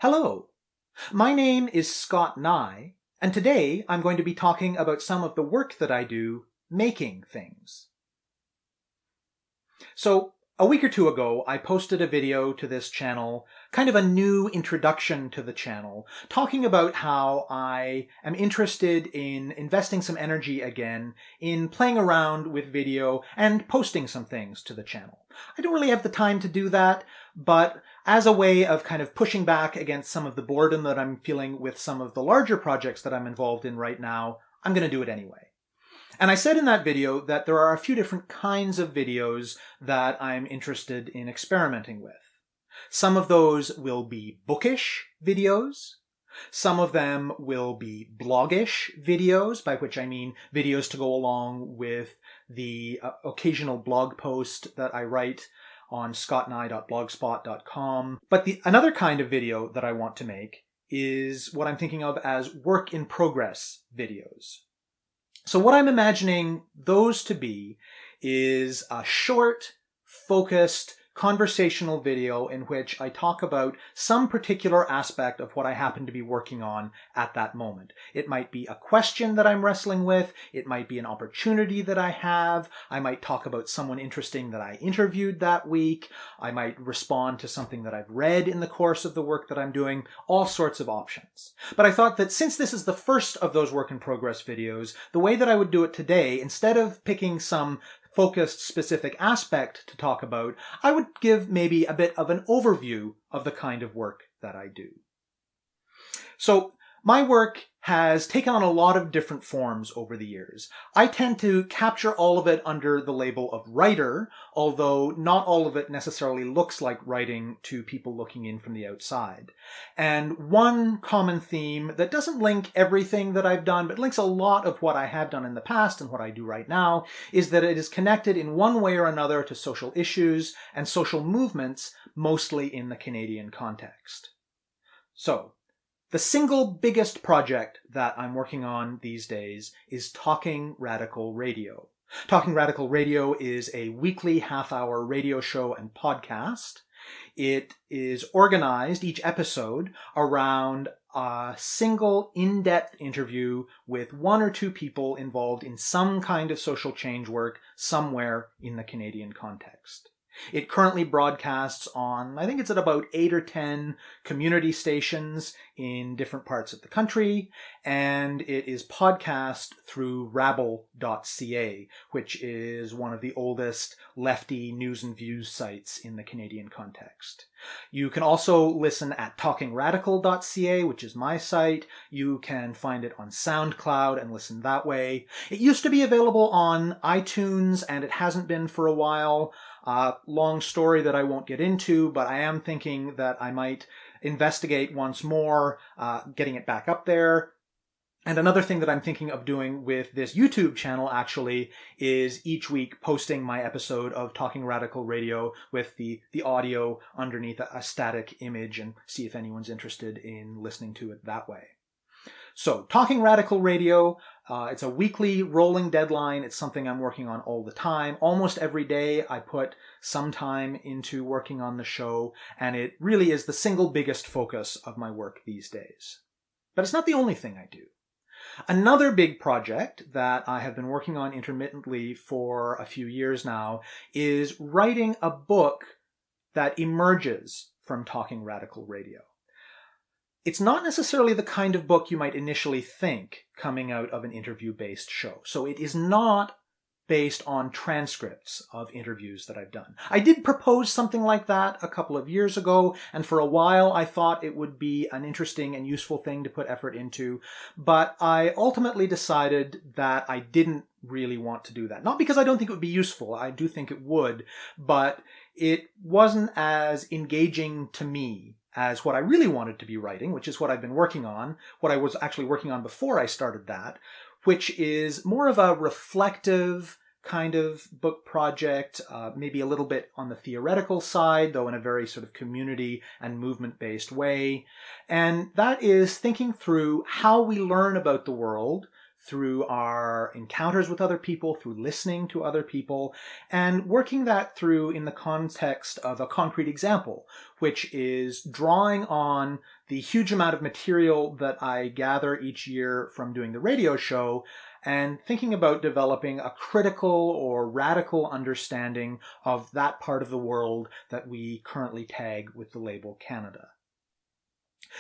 Hello, my name is Scott Neigh, and today I'm going to be talking about some of the work that I do making things. So, a week or two ago, I posted a video to this channel, kind of a new introduction to the channel, talking about how I am interested in investing some energy again in playing around with video and posting some things to the channel. I don't really have the time to do that, but as a way of kind of pushing back against some of the boredom that I'm feeling with some of the larger projects that I'm involved in right now, I'm going to do it anyway. And I said in that video that there are a few different kinds of videos that I'm interested in experimenting with. Some of those will be bookish videos. Some of them will be blogish videos, by which I mean videos to go along with the occasional blog post that I write on scottneigh.blogspot.com. But another kind of video that I want to make is what I'm thinking of as work in progress videos. So what I'm imagining those to be is a short, focused, conversational video in which I talk about some particular aspect of what I happen to be working on at that moment. It might be a question that I'm wrestling with. It might be an opportunity that I have. I might talk about someone interesting that I interviewed that week. I might respond to something that I've read in the course of the work that I'm doing. All sorts of options. But I thought that since this is the first of those work in progress videos, the way that I would do it today, instead of picking some focused specific aspect to talk about, I would give maybe a bit of an overview of the kind of work that I do. So my work has taken on a lot of different forms over the years. I tend to capture all of it under the label of writer, although not all of it necessarily looks like writing to people looking in from the outside. And one common theme that doesn't link everything that I've done, but links a lot of what I have done in the past and what I do right now, is that it is connected in one way or another to social issues and social movements, mostly in the Canadian context. So, the single biggest project that I'm working on these days is Talking Radical Radio. Talking Radical Radio is a weekly half-hour radio show and podcast. It is organized, each episode, around a single in-depth interview with one or two people involved in some kind of social change work somewhere in the Canadian context. It currently broadcasts on, I think it's at about 8 or 10 community stations in different parts of the country, and it is podcast through rabble.ca, which is one of the oldest lefty news and views sites in the Canadian context. You can also listen at talkingradical.ca, which is my site. You can find it on SoundCloud and listen that way. It used to be available on iTunes, and it hasn't been for a while. Long story that I won't get into, but I am thinking that I might investigate once more, getting it back up there. And another thing that I'm thinking of doing with this YouTube channel, actually, is each week posting my episode of Talking Radical Radio with the audio underneath a static image, and see if anyone's interested in listening to it that way. So, Talking Radical Radio, it's a weekly rolling deadline. It's something I'm working on all the time. Almost every day I put some time into working on the show, and it really is the single biggest focus of my work these days. But it's not the only thing I do. Another big project that I have been working on intermittently for a few years now is writing a book that emerges from Talking Radical Radio. It's not necessarily the kind of book you might initially think coming out of an interview-based show. So it is not based on transcripts of interviews that I've done. I did propose something like that a couple of years ago, and for a while I thought it would be an interesting and useful thing to put effort into, but I ultimately decided that I didn't really want to do that. Not because I don't think it would be useful, I do think it would, but it wasn't as engaging to me as what I really wanted to be writing, which is what I've been working on, what I was actually working on before I started that, which is more of a reflective kind of book project, maybe a little bit on the theoretical side, though in a very sort of community and movement-based way. And that is thinking through how we learn about the world through our encounters with other people, through listening to other people, and working that through in the context of a concrete example, which is drawing on the huge amount of material that I gather each year from doing the radio show and thinking about developing a critical or radical understanding of that part of the world that we currently tag with the label Canada.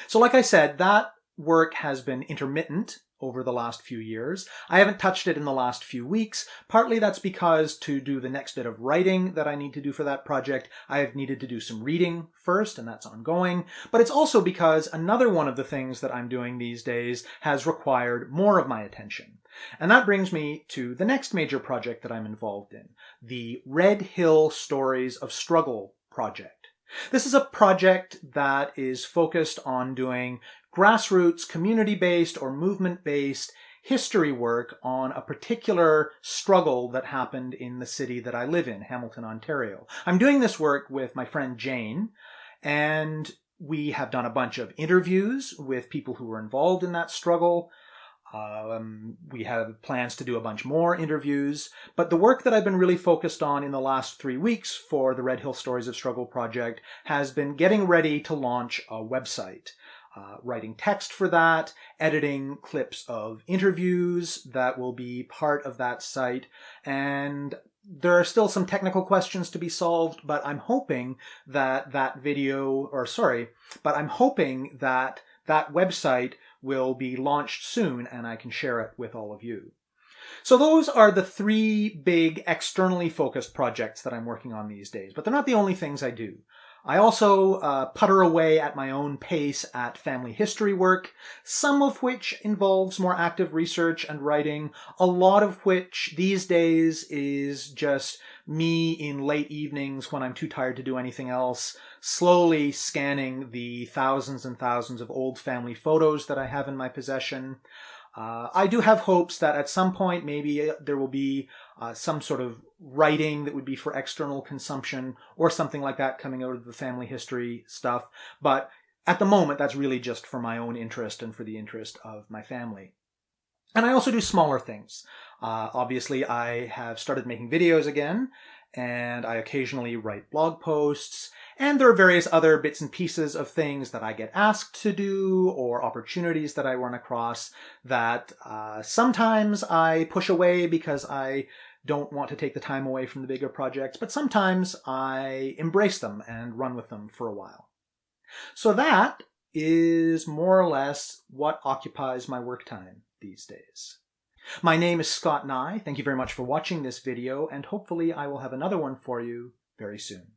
So like I said, that work has been intermittent over the last few years. I haven't touched it in the last few weeks. Partly that's because to do the next bit of writing that I need to do for that project, I have needed to do some reading first, and that's ongoing. But it's also because another one of the things that I'm doing these days has required more of my attention. And that brings me to the next major project that I'm involved in, the Red Hill Stories of Struggle project. This is a project that is focused on doing grassroots, community-based or movement-based history work on a particular struggle that happened in the city that I live in, Hamilton, Ontario. I'm doing this work with my friend Jane, and we have done a bunch of interviews with people who were involved in that struggle. We have plans to do a bunch more interviews, but the work that I've been really focused on in the last 3 weeks for the Red Hill Stories of Struggle project has been getting ready to launch a website. Writing text for that, editing clips of interviews that will be part of that site, and there are still some technical questions to be solved, but I'm hoping that that website will be launched soon and I can share it with all of you. So those are the 3 big externally focused projects that I'm working on these days, but they're not the only things I do. I also putter away at my own pace at family history work, some of which involves more active research and writing, a lot of which these days is just me in late evenings when I'm too tired to do anything else, slowly scanning the thousands and thousands of old family photos that I have in my possession. I do have hopes that at some point maybe there will be some sort of writing that would be for external consumption or something like that coming out of the family history stuff. But at the moment, that's really just for my own interest and for the interest of my family. And I also do smaller things. Obviously, I have started making videos again, and I occasionally write blog posts, and there are various other bits and pieces of things that I get asked to do or opportunities that I run across that sometimes I push away because I don't want to take the time away from the bigger projects, but sometimes I embrace them and run with them for a while. So that is more or less what occupies my work time these days. My name is Neigh. Thank you very much for watching this video, and hopefully I will have another one for you very soon.